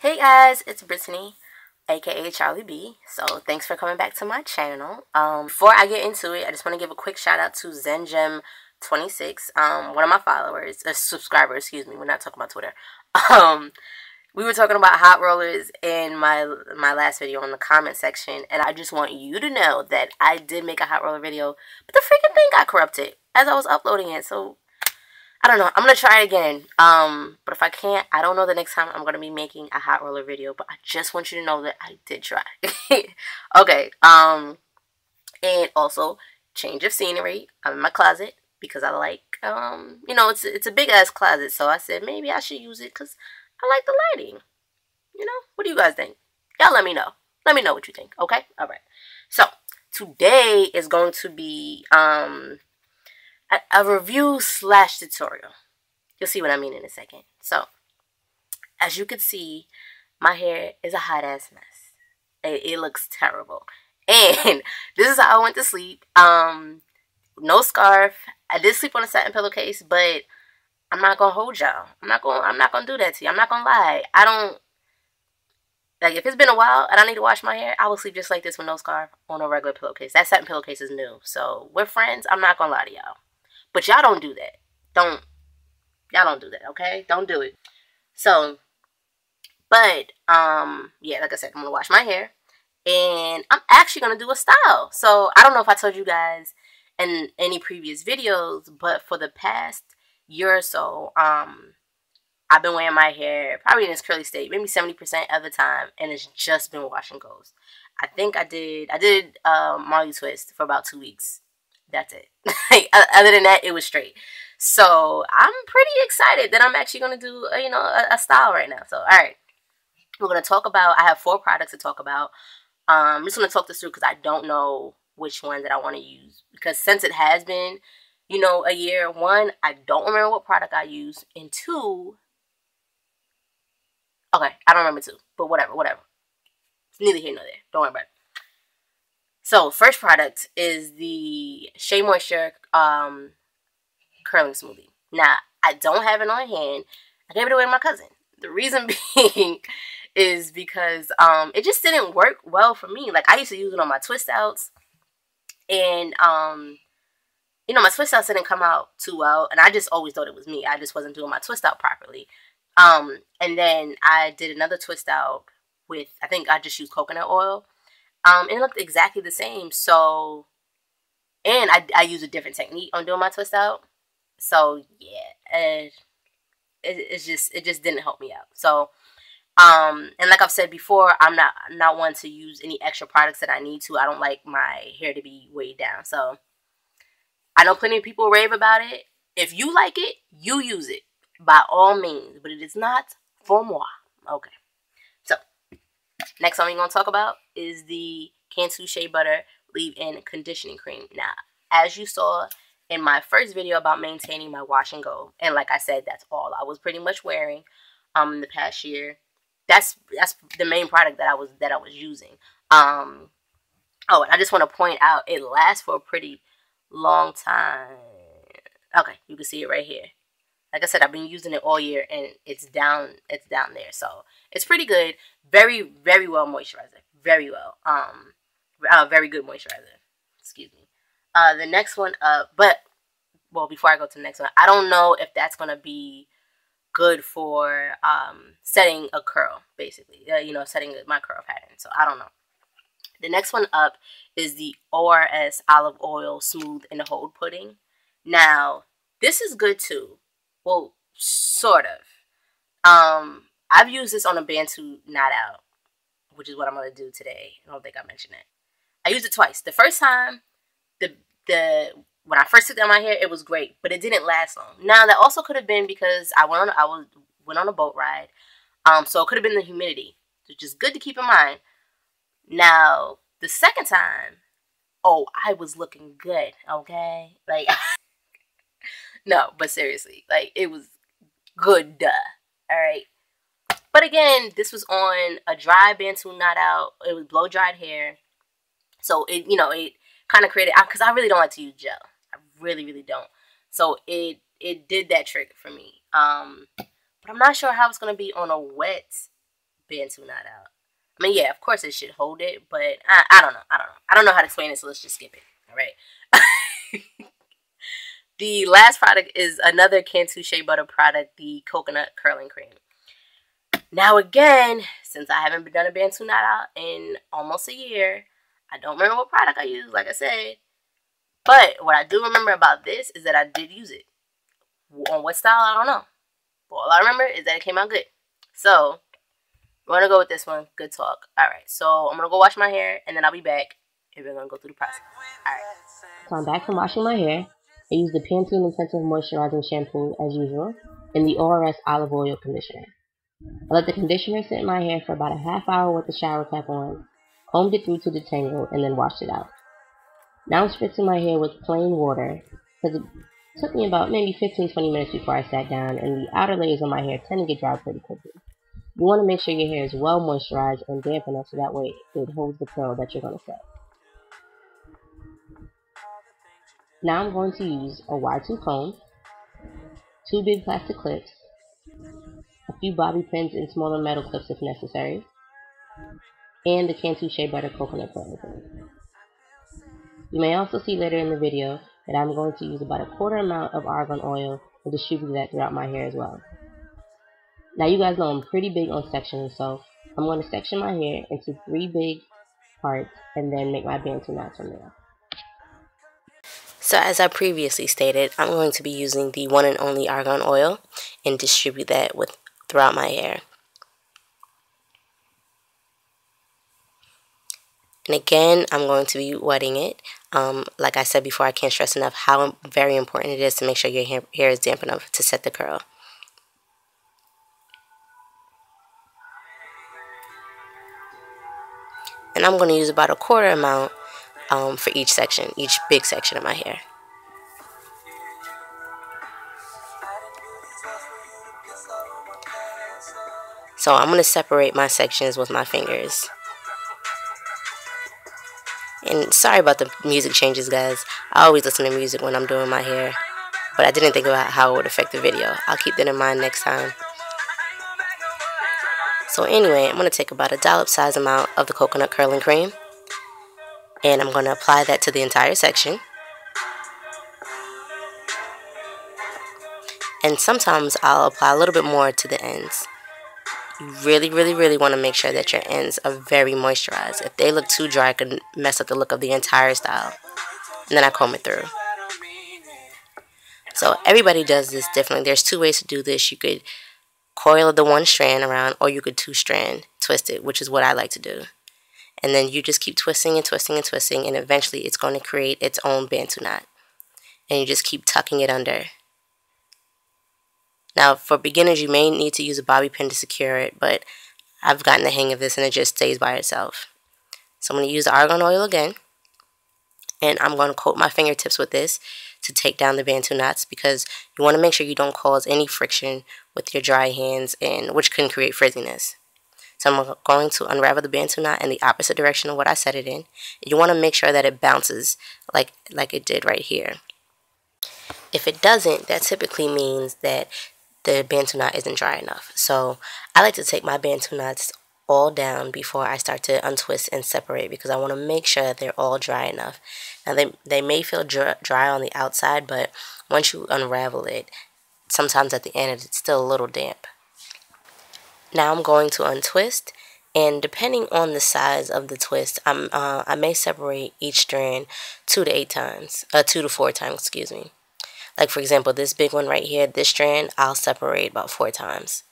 Hey guys, it's Brittany, aka Charlie B. So thanks for coming back to my channel. Before I get into it, I just want to give a quick shout out to ZenGem26, one of my followers, a subscriber, excuse me. We're not talking about Twitter. We were talking about hot rollers in my last video in the comment section, and I just want you to know that I did make a hot roller video, but the freaking thing got corrupted as I was uploading it. So I don't know. I'm going to try again. But if I can't, I don't know the next time I'm going to be making a hot roller video. But I just want you to know that I did try. Okay. And also, change of scenery. I'm in my closet because I like, it's a big-ass closet. So I said maybe I should use it because I like the lighting. What do you guys think? Y'all let me know. Let me know what you think. Okay? All right. So, today is going to be, a review / tutorial. You'll see what I mean in a second. So, as you can see, my hair is a hot ass mess. It looks terrible. And this is how I went to sleep. No scarf. I did sleep on a satin pillowcase, but I'm not gonna hold y'all. I'm not gonna do that to you. I'm not gonna lie. I don't like if it's been a while and I need to wash my hair, I will sleep just like this with no scarf on a regular pillowcase. That satin pillowcase is new. So we're friends. I'm not gonna lie to y'all. But y'all don't do that. Y'all don't do that, okay? Don't do it. So, but, yeah, like I said, I'm going to wash my hair. And I'm actually going to do a style. So, I don't know if I told you guys in any previous videos, but for the past year or so, I've been wearing my hair probably in its curly state, maybe 70% of the time, and it's just been wash and goes. I think I did Marley Twist for about 2 weeks. That's it. Other than that, it was straight. So I'm pretty excited that I'm actually going to do, a style right now. So, all right. We're going to talk about, I have 4 products to talk about. I'm just going to talk this through because I don't know which one that I want to use. Because since it has been, a year, 1, I don't remember what product I used. And 2, okay, I don't remember 2. But whatever. It's neither here nor there. Don't worry about it. So, first product is the Shea Moisture curling smoothie. Now, I don't have it on hand. I gave it away to my cousin. The reason being is because it just didn't work well for me. Like, I used to use it on my twist outs. And, my twist outs didn't come out too well. And I just always thought it was me. I just wasn't doing my twist out properly. And then I did another twist out with, I think I just used coconut oil. And it looked exactly the same. So, and I use a different technique on doing my twist out. So, yeah, it just didn't help me out. So, and like I've said before, I'm not one to use any extra products that I need to. I don't like my hair to be weighed down. So, I know plenty of people rave about it. If you like it, you use it by all means. But it is not for moi. Okay. So, next one we're going to talk about is the Cantu Shea Butter Leave-In Conditioning Cream. Now, as you saw in my first video about maintaining my wash and go, and like I said, that's all I was pretty much wearing in the past year. That's the main product that I was using. Oh, and I just want to point out, it lasts for a pretty long time. Okay, you can see it right here. Like I said, I've been using it all year, and it's down there. So, it's pretty good. Very, very well moisturizer. Very well. Very good moisturizer. Excuse me. The next one up, before I go to the next one, I don't know if that's going to be good for setting a curl, basically. Setting my curl pattern. So, I don't know. The next one up is the ORS Olive Oil Smooth and Hold Pudding. Now, this is good too. Well, sort of. I've used this on a Bantu not out, which is what I'm going to do today. I don't think I mentioned it. I used it twice. The first time, when I first took down my hair, it was great, but it didn't last long. Now, that also could have been because I went on a boat ride, so it could have been the humidity, which is good to keep in mind. Now, the second time, I was looking good, okay? Like, no, but seriously, like, it was good, alright? But again, this was on a dry Bantu not out. It was blow-dried hair. So, it kind of created, because I really don't like to use gel. I really, really don't. So, it did that trick for me. But I'm not sure how it's going to be on a wet Bantu knot out. I mean, yeah, of course it should hold it, but I don't know. I don't know how to explain it, so let's just skip it. All right. The last product is another Cantu Shea Butter product, the Coconut Curling Cream. Now again, since I haven't done a Bantu knot out in almost a year, I don't remember what product I used, like I said. But what I do remember about this is that I did use it. On what style, I don't know. But all I remember is that it came out good. So, we're going to go with this one. Good talk. Alright, so I'm going to go wash my hair, and then I'll be back, and we're going to go through the process. Alright. So I'm back from washing my hair. I used the Pantene Intensive Moisturizing Shampoo, as usual, and the ORS Olive Oil Conditioner. I let the conditioner sit in my hair for about a half hour with the shower cap on, combed it through to detangle, and then washed it out. Now I'm spritzing my hair with plain water, because it took me about maybe 15-20 minutes before I sat down, and the outer layers of my hair tend to get dry pretty quickly. You want to make sure your hair is well moisturized and damp enough so that way it holds the curl that you're going to set. Now I'm going to use a Y2 comb, 2 big plastic clips, a few bobby pins and smaller metal clips if necessary, and the Cantu Shea Butter Coconut Curling Cream. You may also see later in the video that I'm going to use about a quarter amount of argan oil and distribute that throughout my hair as well. Now you guys know I'm pretty big on sectioning, so I'm going to section my hair into 3 big parts and then make my Bantu knots from there. So as I previously stated, I'm going to be using the one and only argan oil and distribute that throughout my hair. And again, I'm going to be wetting it. Like I said before, I can't stress enough how very important it is to make sure your hair is damp enough to set the curl. And I'm going to use about a quarter amount for each section, each big section of my hair. So I'm going to separate my sections with my fingers. And sorry about the music changes, guys. I always listen to music when I'm doing my hair, but I didn't think about how it would affect the video. I'll keep that in mind next time. So anyway, I'm going to take about a dollop size amount of the coconut curling cream, and I'm going to apply that to the entire section. And sometimes I'll apply a little bit more to the ends. You really want to make sure that your ends are very moisturized. If they look too dry, it can mess up the look of the entire style. And then I comb it through. So everybody does this differently. There's 2 ways to do this. You could coil the 1 strand around, or you could 2-strand twist it, which is what I like to do. And then you just keep twisting and twisting and twisting, and eventually it's going to create its own Bantu knot. And you just keep tucking it under. Now, for beginners, you may need to use a bobby pin to secure it, but I've gotten the hang of this and it just stays by itself. So I'm going to use the argan oil again, and I'm going to coat my fingertips with this to take down the Bantu knots, because you want to make sure you don't cause any friction with your dry hands, and which can create frizziness. So I'm going to unravel the Bantu knot in the opposite direction of what I set it in. You want to make sure that it bounces like it did right here. If it doesn't, that typically means that the Bantu knot isn't dry enough. So I like to take my Bantu knots all down before I start to untwist and separate, because I want to make sure that they're all dry enough. Now they may feel dry on the outside, but once you unravel it, sometimes at the end it's still a little damp. Now I'm going to untwist, and depending on the size of the twist, I may separate each strand 2 to 4 times, excuse me. Like for example, this big one right here, this strand, I'll separate about 4 times.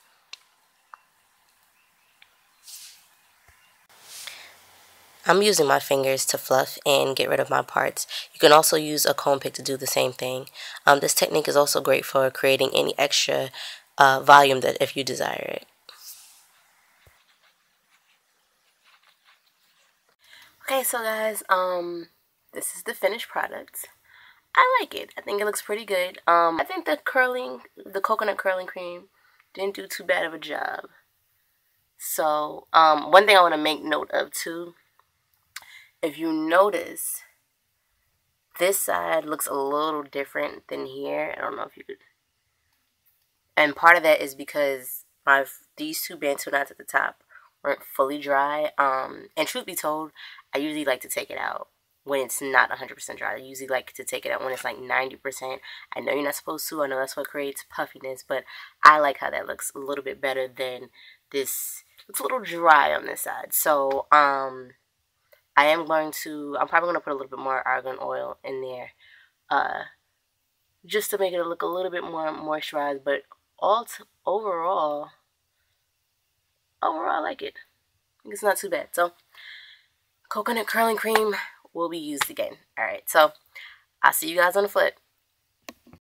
I'm using my fingers to fluff and get rid of my parts. You can also use a comb pick to do the same thing. This technique is also great for creating any extra volume that if you desire it. Okay, so guys, this is the finished product. I like it. I think it looks pretty good. I think the coconut curling cream didn't do too bad of a job. So, one thing I want to make note of too, if you notice, this side looks a little different than here. I don't know if you could. And part of that is because these 2 Bantu knots at the top weren't fully dry. And truth be told, I usually like to take it out when it's not 100% dry. I usually like to take it out when it's like 90%. I know you're not supposed to. I know that's what creates puffiness, but I like how that looks a little bit better than this. It's a little dry on this side. So, I'm probably going to put a little bit more argan oil in there, just to make it look a little bit more moisturized, but overall, I like it. I think it's not too bad. So, coconut curling cream will be used again. Alright, so I'll see you guys on the flip.